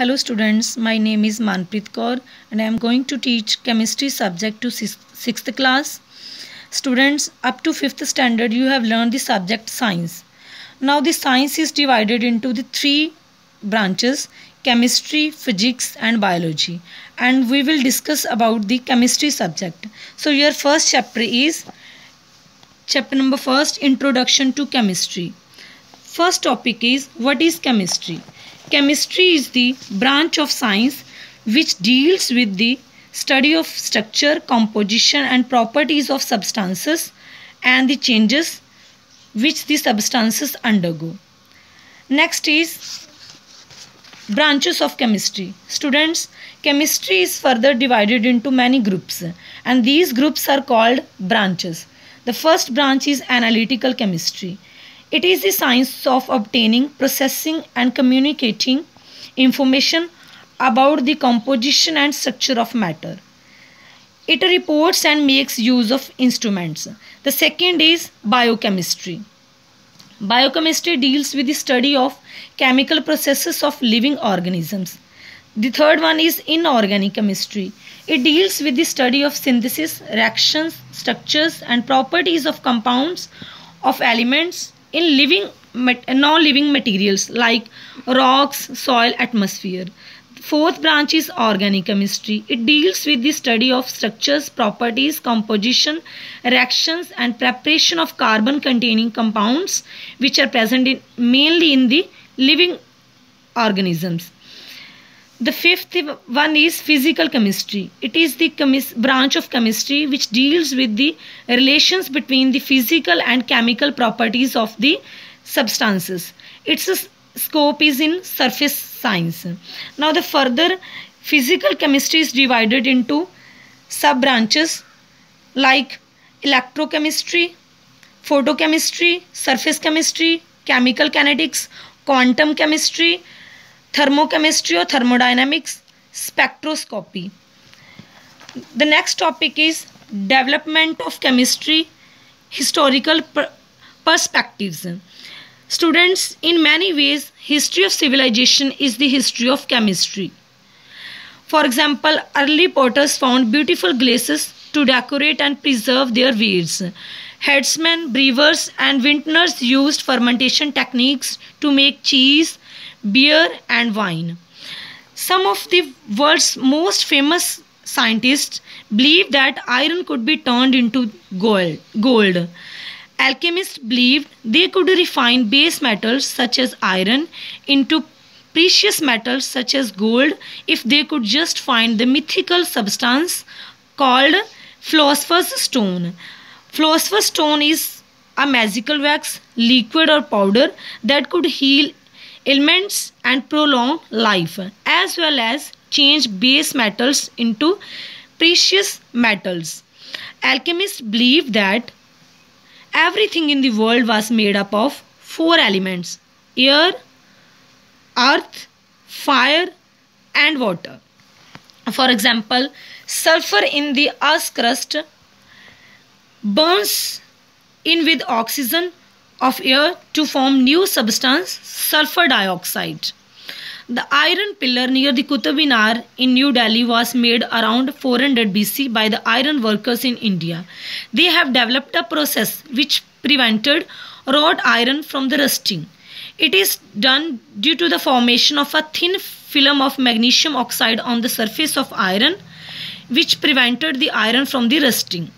Hello students, my name is Manpreet Kaur and I am going to teach chemistry subject to 6th class. Students, up to 5th standard you have learned the subject science. Now the science is divided into the 3 branches: chemistry, physics and biology, and we will discuss about the chemistry subject. So your first chapter is chapter number 1, Introduction to Chemistry. First topic is, what is chemistry? Chemistry is the branch of science which deals with the study of structure, composition and properties of substances and the changes which the substances undergo. Next is branches of chemistry. Students, chemistry is further divided into many groups and these groups are called branches. The first branch is analytical chemistry. It is the science of obtaining, processing and communicating information about the composition and structure of matter. It reports and makes use of instruments. The second is biochemistry. Biochemistry deals with the study of chemical processes of living organisms. The third one is inorganic chemistry. It deals with the study of synthesis, reactions, structures and properties of compounds of elements in non-living materials like rocks, soil, atmosphere. Fourth branch is organic chemistry. It deals with the study of structures, properties, composition, reactions and preparation of carbon-containing compounds which are present mainly in the living organisms. The fifth one is physical chemistry. It is the branch of chemistry which deals with the relations between the physical and chemical properties of the substances. Its scope is in surface science. Now the further physical chemistry is divided into sub-branches like electrochemistry, photochemistry, surface chemistry, chemical kinetics, quantum chemistry, thermochemistry or thermodynamics, spectroscopy. The next topic is development of chemistry, historical perspectives. Students, in many ways, history of civilization is the history of chemistry. For example, early potters found beautiful glazes to decorate and preserve their wares. Headsmen, brewers and vintners used fermentation techniques to make cheese, beer and wine. Some of the world's most famous scientists believed that iron could be turned into gold. Alchemists believed they could refine base metals such as iron into precious metals such as gold if they could just find the mythical substance called philosopher's stone. Philosopher's stone is a magical wax, liquid or powder that could heal ailments and prolong life, as well as change base metals into precious metals. Alchemists believed that everything in the world was made up of 4 elements: air, earth, fire and water. For example, sulfur in the Earth's crust burns in with oxygen of air to form new substance, sulfur dioxide. The iron pillar near the Qutub Minar in New Delhi was made around 400 BC by the iron workers in India. They have developed a process which prevented wrought iron from the rusting. It is done due to the formation of a thin film of magnesium oxide on the surface of iron, which prevented the iron from the rusting.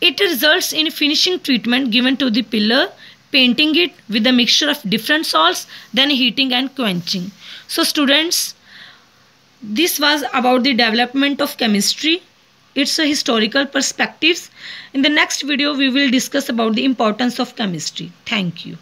It results in finishing treatment given to the pillar, painting it with a mixture of different salts, then heating and quenching. So students, this was about the development of chemistry. It's a historical perspectives. In the next video, we will discuss about the importance of chemistry. Thank you.